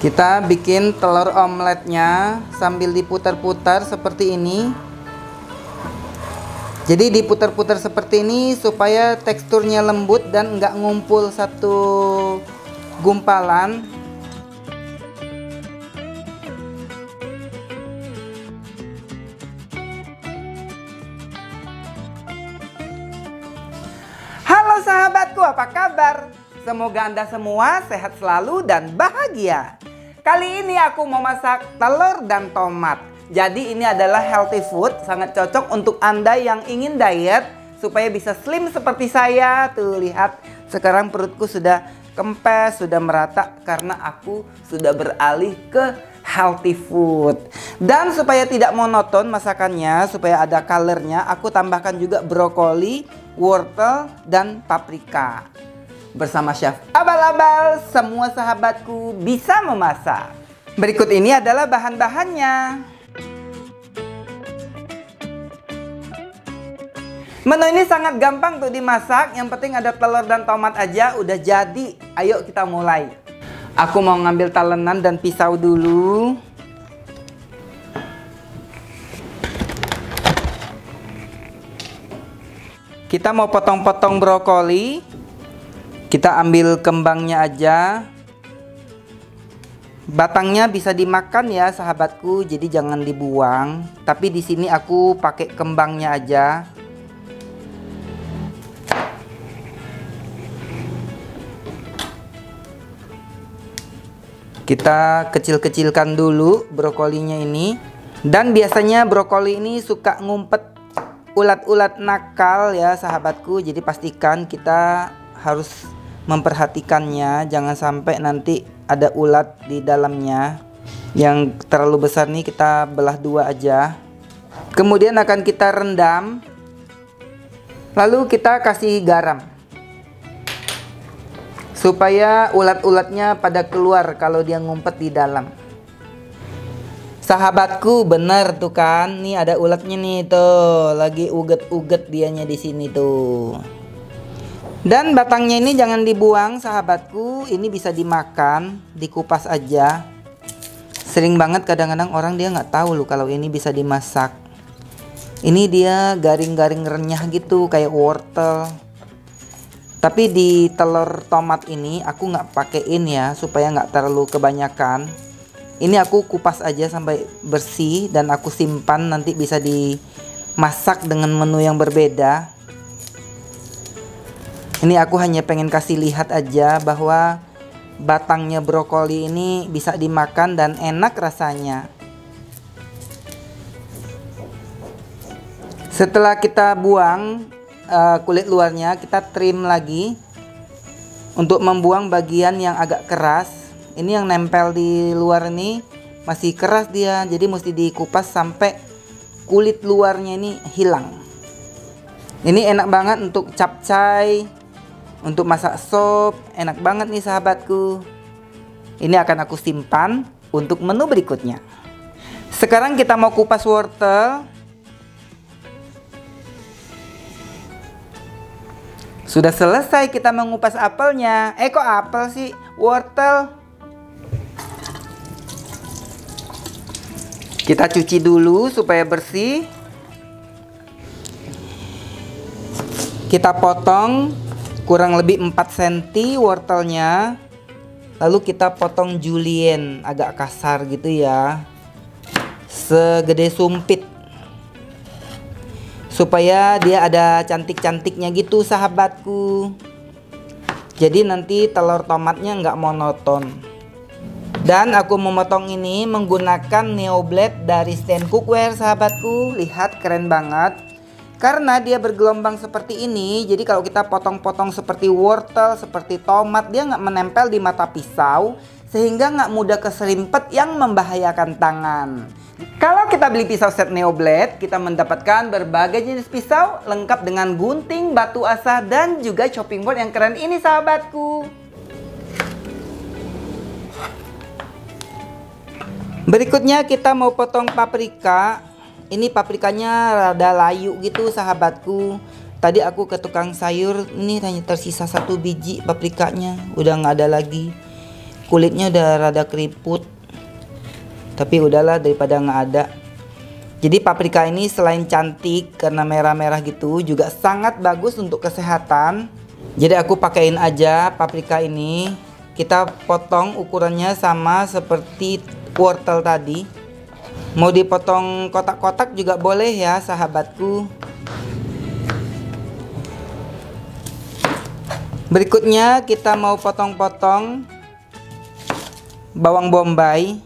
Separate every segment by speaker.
Speaker 1: Kita bikin telur omeletnya sambil diputar-putar seperti ini. Jadi diputar-putar seperti ini supaya teksturnya lembut dan nggak ngumpul satu gumpalan. Halo sahabatku, apa kabar? Semoga Anda semua sehat selalu dan bahagia. Kali ini aku mau masak telur dan tomat. Jadi ini adalah healthy food, sangat cocok untuk Anda yang ingin diet supaya bisa slim seperti saya. Tuh lihat, sekarang perutku sudah kempes, sudah merata karena aku sudah beralih ke healthy food. Dan supaya tidak monoton masakannya, supaya ada colornya, aku tambahkan juga brokoli, wortel, dan paprika. Bersama Chef Abal-Abal, semua sahabatku bisa memasak. Berikut ini adalah bahan-bahannya. Menu ini sangat gampang tuh dimasak, yang penting ada telur dan tomat aja udah jadi. Ayo kita mulai. Aku mau ngambil talenan dan pisau dulu. Kita mau potong-potong brokoli. Kita ambil kembangnya aja. Batangnya bisa dimakan ya sahabatku, jadi jangan dibuang. Tapi di sini aku pakai kembangnya aja. Kita kecil-kecilkan dulu brokolinya ini. Dan biasanya brokoli ini suka ngumpet ulat-ulat nakal ya sahabatku. Jadi pastikan kita harus memperhatikannya, jangan sampai nanti ada ulat di dalamnya. Yang terlalu besar nih kita belah dua aja. Kemudian akan kita rendam. Lalu kita kasih garam supaya ulat-ulatnya pada keluar kalau dia ngumpet di dalam. Sahabatku, bener tuh kan, nih ada ulatnya nih tuh, lagi uget-uget dianya di sini tuh. Dan batangnya ini jangan dibuang sahabatku, ini bisa dimakan, dikupas aja. Sering banget kadang-kadang orang dia nggak tahu loh kalau ini bisa dimasak. Ini dia garing-garing renyah gitu kayak wortel. Tapi di telur tomat ini aku nggak pakein ya supaya nggak terlalu kebanyakan. Ini aku kupas aja sampai bersih dan aku simpan, nanti bisa dimasak dengan menu yang berbeda. Ini aku hanya pengen kasih lihat aja bahwa batangnya brokoli ini bisa dimakan dan enak rasanya. Setelah kita buang kulit luarnya, kita trim lagi untuk membuang bagian yang agak keras. Ini yang nempel di luar ini masih keras dia, jadi mesti dikupas sampai kulit luarnya ini hilang. Ini enak banget untuk capcay, untuk masak sop, enak banget nih sahabatku. Ini akan aku simpan untuk menu berikutnya. Sekarang kita mau kupas wortel. Sudah selesai kita mengupas apelnya. Kok apel sih? Wortel. Kita cuci dulu supaya bersih. Kita potong kurang lebih 4 cm wortelnya. Lalu kita potong julienne agak kasar gitu ya, segede sumpit, supaya dia ada cantik-cantiknya gitu sahabatku. Jadi nanti telur tomatnya nggak monoton. Dan aku memotong ini menggunakan Neo Blade dari Stand Cookware sahabatku. Lihat keren banget. Karena dia bergelombang seperti ini, jadi kalau kita potong-potong seperti wortel, seperti tomat, dia nggak menempel di mata pisau, sehingga nggak mudah keserimpet yang membahayakan tangan. Kalau kita beli pisau set Neo Blade, kita mendapatkan berbagai jenis pisau, lengkap dengan gunting, batu asah, dan juga chopping board yang keren ini sahabatku. Berikutnya kita mau potong paprika. Ini paprikanya rada layu gitu sahabatku. Tadi aku ke tukang sayur, ini hanya tersisa 1 biji paprikanya, udah nggak ada lagi. kulitnya udah rada keriput. Tapi udahlah daripada nggak ada. Jadi paprika ini selain cantik karena merah-merah gitu, juga sangat bagus untuk kesehatan. Jadi aku pakaiin aja paprika ini. Kita potong ukurannya sama seperti wortel tadi. Mau dipotong kotak-kotak juga boleh ya sahabatku. Berikutnya kita mau potong-potong bawang bombay.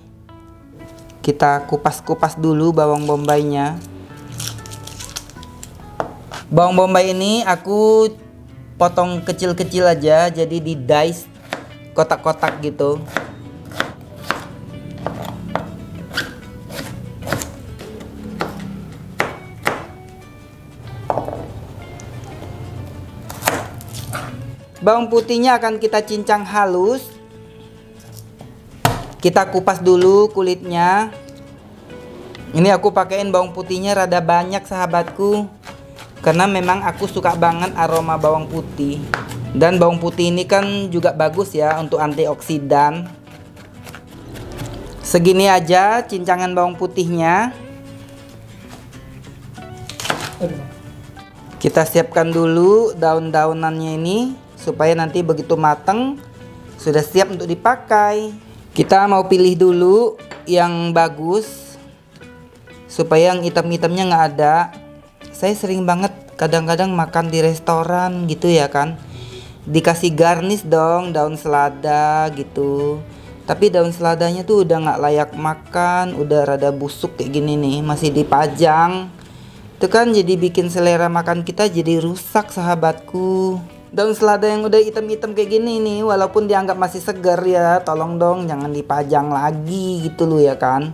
Speaker 1: Kita kupas-kupas dulu bawang bombaynya. Bawang bombay ini aku potong kecil-kecil aja, jadi di dice kotak-kotak gitu. Bawang putihnya akan kita cincang halus. Kita kupas dulu kulitnya. Ini aku pakein bawang putihnya rada banyak sahabatku, karena memang aku suka banget aroma bawang putih. Dan bawang putih ini kan juga bagus ya untuk antioksidan. Segini aja cincangan bawang putihnya. Kita siapkan dulu daun-daunannya ini supaya nanti begitu mateng sudah siap untuk dipakai. Kita mau pilih dulu yang bagus supaya yang hitam-hitamnya nggak ada. Saya sering banget kadang-kadang makan di restoran gitu ya kan, dikasih garnish dong daun selada gitu. Tapi daun seladanya tuh udah nggak layak makan, udah rada busuk kayak gini nih, masih dipajang. Itu kan jadi bikin selera makan kita jadi rusak sahabatku. Daun selada yang udah hitam-hitam kayak gini nih, walaupun dianggap masih segar ya, tolong dong jangan dipajang lagi gitu loh ya kan.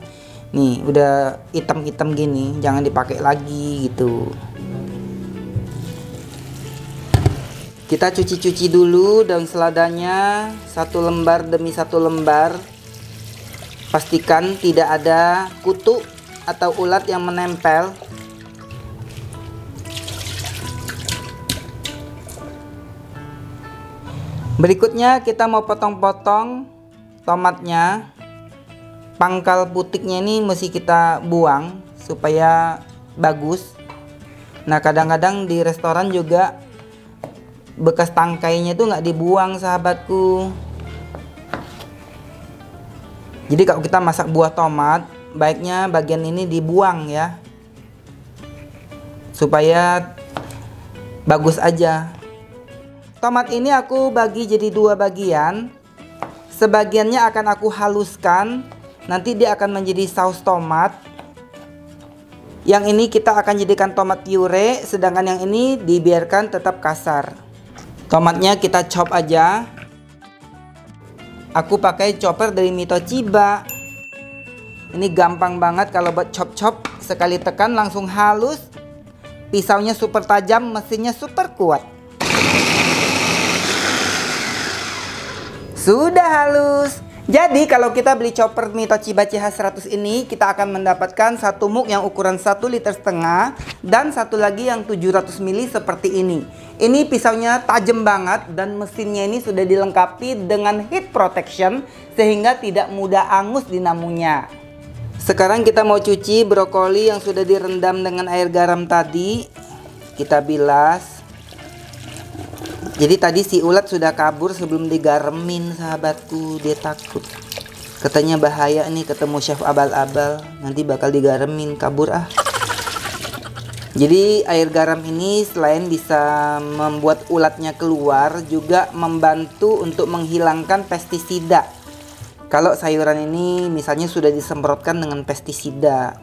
Speaker 1: Nih udah hitam-hitam gini, jangan dipakai lagi gitu. Kita cuci-cuci dulu daun seladanya, satu lembar demi satu lembar. Pastikan tidak ada kutu atau ulat yang menempel. Berikutnya kita mau potong-potong tomatnya. Pangkal putiknya ini mesti kita buang supaya bagus. Nah kadang-kadang di restoran juga bekas tangkainya itu nggak dibuang sahabatku. Jadi kalau kita masak buah tomat, baiknya bagian ini dibuang ya, supaya bagus aja. Tomat ini aku bagi jadi dua bagian. Sebagiannya akan aku haluskan, nanti dia akan menjadi saus tomat. Yang ini kita akan jadikan tomat puree, sedangkan yang ini dibiarkan tetap kasar. Tomatnya kita chop aja. Aku pakai chopper dari Mitochiba. Ini gampang banget kalau buat chop-chop, sekali tekan langsung halus. Pisaunya super tajam, mesinnya super kuat. Sudah halus. Jadi kalau kita beli chopper Mitochiba CH100 ini, kita akan mendapatkan satu muk yang ukuran 1,5 liter dan satu lagi yang 700 ml seperti ini. Ini pisaunya tajam banget dan mesinnya ini sudah dilengkapi dengan heat protection sehingga tidak mudah angus dinamunya. Sekarang kita mau cuci brokoli yang sudah direndam dengan air garam tadi. Kita bilas. Jadi tadi si ulat sudah kabur sebelum digaremin sahabatku, dia takut. Katanya bahaya nih ketemu chef abal-abal, nanti bakal digaremin, kabur ah. Jadi air garam ini selain bisa membuat ulatnya keluar, juga membantu untuk menghilangkan pestisida. Kalau sayuran ini misalnya sudah disemprotkan dengan pestisida.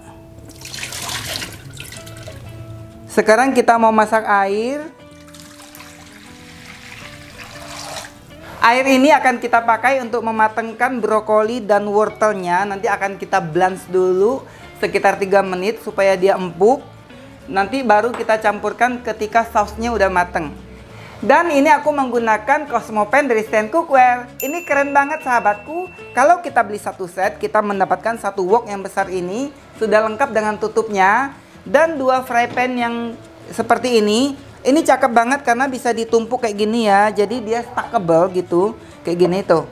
Speaker 1: Sekarang kita mau masak air. Air ini akan kita pakai untuk mematangkan brokoli dan wortelnya. Nanti akan kita blanch dulu sekitar 3 menit supaya dia empuk. Nanti baru kita campurkan ketika sausnya udah mateng. Dan ini aku menggunakan Cosmo Pan dari Stand Cookware. Ini keren banget sahabatku. Kalau kita beli satu set, kita mendapatkan satu wok yang besar ini. Sudah lengkap dengan tutupnya. Dan 2 fry pan yang seperti ini. Ini cakep banget karena bisa ditumpuk kayak gini ya. Jadi dia stackable gitu. Kayak gini tuh.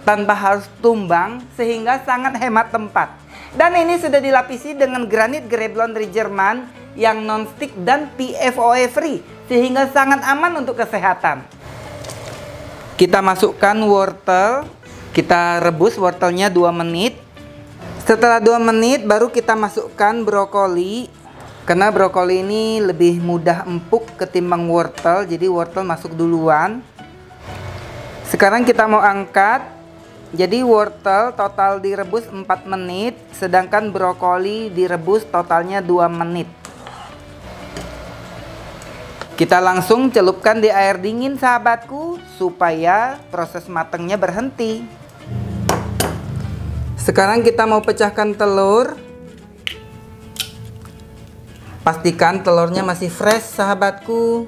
Speaker 1: tanpa harus tumbang sehingga sangat hemat tempat. Dan ini sudah dilapisi dengan granit grey laundry Jerman yang non-stick dan PFOA free sehingga sangat aman untuk kesehatan. Kita masukkan wortel, kita rebus wortelnya 2 menit. Setelah 2 menit baru kita masukkan brokoli. Karena brokoli ini lebih mudah empuk ketimbang wortel, jadi wortel masuk duluan. Sekarang kita mau angkat. Jadi wortel total direbus 4 menit, sedangkan brokoli direbus totalnya 2 menit. Kita langsung celupkan di air dingin sahabatku, supaya proses matangnya berhenti. Sekarang kita mau pecahkan telur. Pastikan telurnya masih fresh sahabatku.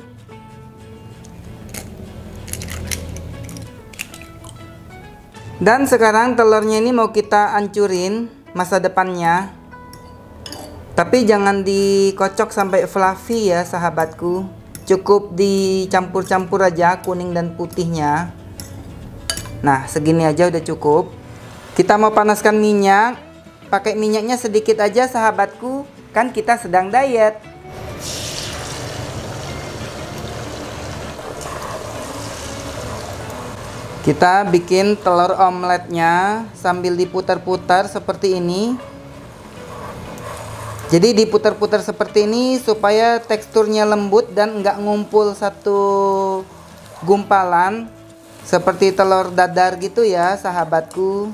Speaker 1: Dan sekarang telurnya ini mau kita hancurin masa depannya. Tapi jangan dikocok sampai fluffy ya sahabatku. Cukup dicampur-campur aja kuning dan putihnya. Nah, segini aja udah cukup. Kita mau panaskan minyak. Pakai minyaknya sedikit aja sahabatku, kan kita sedang diet. Kita bikin telur omeletnya sambil diputar-putar seperti ini. Jadi diputar-putar seperti ini supaya teksturnya lembut dan nggak ngumpul satu gumpalan seperti telur dadar gitu ya sahabatku.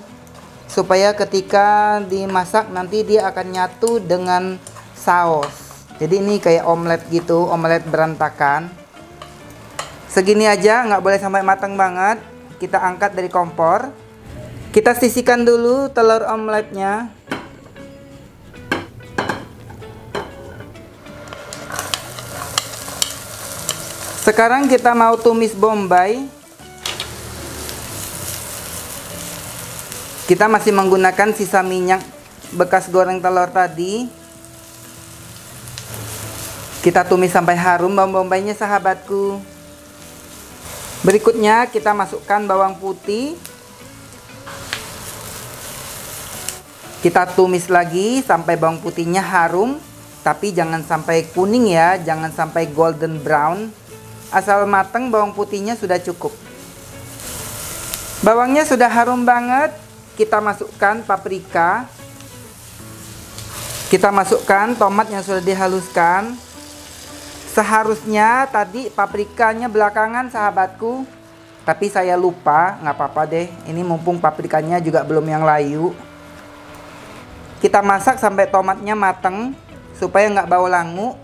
Speaker 1: Supaya ketika dimasak nanti dia akan nyatu dengan saus. Jadi ini kayak omelet gitu, omelet berantakan. Segini aja, nggak boleh sampai matang banget. Kita angkat dari kompor. Kita sisihkan dulu telur omeletnya. Sekarang kita mau tumis bombay. Kita masih menggunakan sisa minyak bekas goreng telur tadi. Kita tumis sampai harum bawang bombaynya sahabatku. Berikutnya kita masukkan bawang putih. Kita tumis lagi sampai bawang putihnya harum. Tapi jangan sampai kuning ya, jangan sampai golden brown. Asal mateng bawang putihnya sudah cukup. Bawangnya sudah harum banget. Kita masukkan paprika. Kita masukkan tomat yang sudah dihaluskan. Seharusnya tadi paprikanya belakangan sahabatku, tapi saya lupa, nggak apa-apa deh. Ini mumpung paprikanya juga belum yang layu. Kita masak sampai tomatnya mateng supaya nggak bau langu.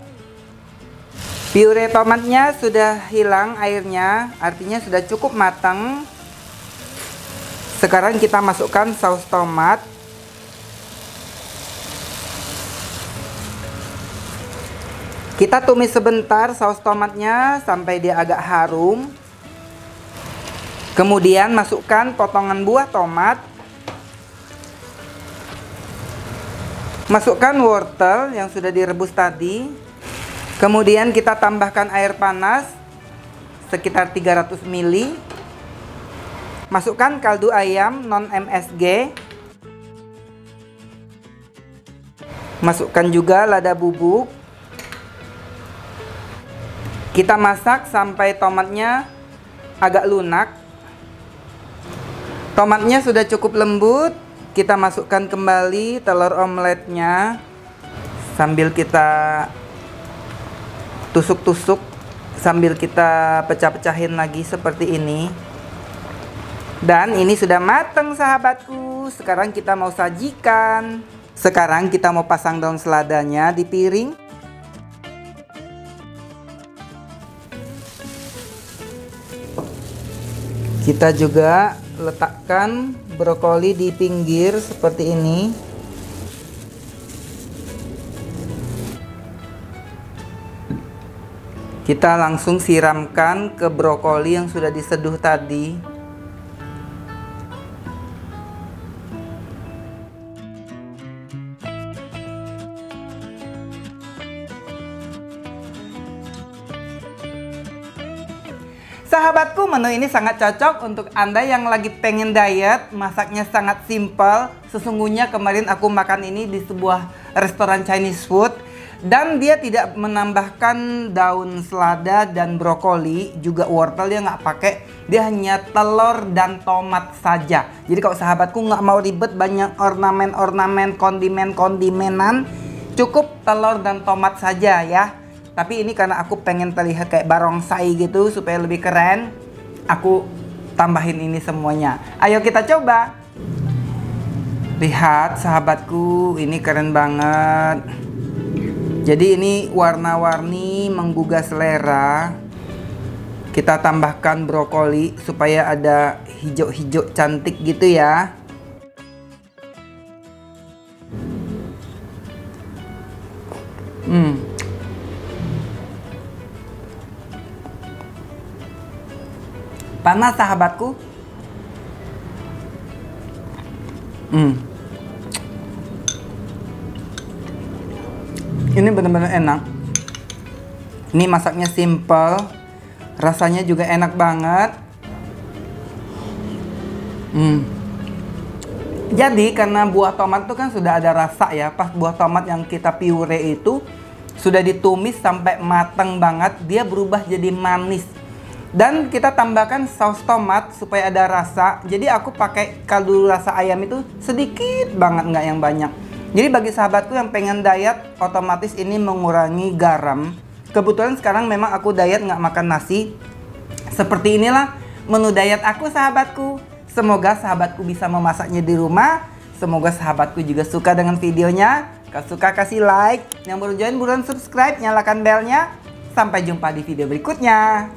Speaker 1: Pure tomatnya sudah hilang airnya, artinya sudah cukup matang. Sekarang kita masukkan saus tomat. Kita tumis sebentar saus tomatnya sampai dia agak harum. Kemudian masukkan potongan buah tomat. Masukkan wortel yang sudah direbus tadi. Kemudian kita tambahkan air panas sekitar 300 ml. Masukkan kaldu ayam non MSG. Masukkan juga lada bubuk. Kita masak sampai tomatnya agak lunak. Tomatnya sudah cukup lembut. Kita masukkan kembali telur omeletnya sambil kita tusuk-tusuk, sambil kita pecah-pecahin lagi seperti ini. Dan ini sudah matang sahabatku. Sekarang kita mau sajikan. Sekarang kita mau pasang daun seladanya di piring. Kita juga letakkan brokoli di pinggir seperti ini. Kita langsung siramkan ke brokoli yang sudah diseduh tadi. Sahabatku, menu ini sangat cocok untuk Anda yang lagi pengen diet. Masaknya sangat simpel. Sesungguhnya kemarin aku makan ini di sebuah restoran Chinese food. Dan dia tidak menambahkan daun selada dan brokoli, juga wortel dia nggak pakai. Dia hanya telur dan tomat saja. Jadi kalau sahabatku nggak mau ribet banyak ornamen-ornamen, kondimen-kondimenan, cukup telur dan tomat saja ya. Tapi ini karena aku pengen terlihat kayak barongsai gitu supaya lebih keren, aku tambahin ini semuanya. Ayo kita coba. Lihat sahabatku, ini keren banget. Jadi ini warna-warni menggugah selera. Kita tambahkan brokoli supaya ada hijau-hijau cantik gitu ya. Panas sahabatku. Ini benar-benar enak. Ini masaknya simple, rasanya juga enak banget. Jadi karena buah tomat itu kan sudah ada rasa ya. Pas buah tomat yang kita pure itu sudah ditumis sampai matang banget, dia berubah jadi manis. Dan kita tambahkan saus tomat supaya ada rasa. Jadi aku pakai kaldu rasa ayam itu sedikit banget, nggak yang banyak. Jadi bagi sahabatku yang pengen diet, otomatis ini mengurangi garam. Kebetulan sekarang memang aku diet nggak makan nasi. Seperti inilah menu diet aku sahabatku. Semoga sahabatku bisa memasaknya di rumah. Semoga sahabatku juga suka dengan videonya. Kalau suka kasih like. Yang baru join buruan subscribe, nyalakan belnya. Sampai jumpa di video berikutnya.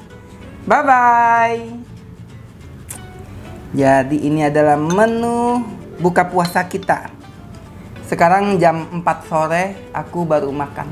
Speaker 1: Bye bye. Jadi ini adalah menu buka puasa kita. Sekarang jam 4 sore, aku baru makan.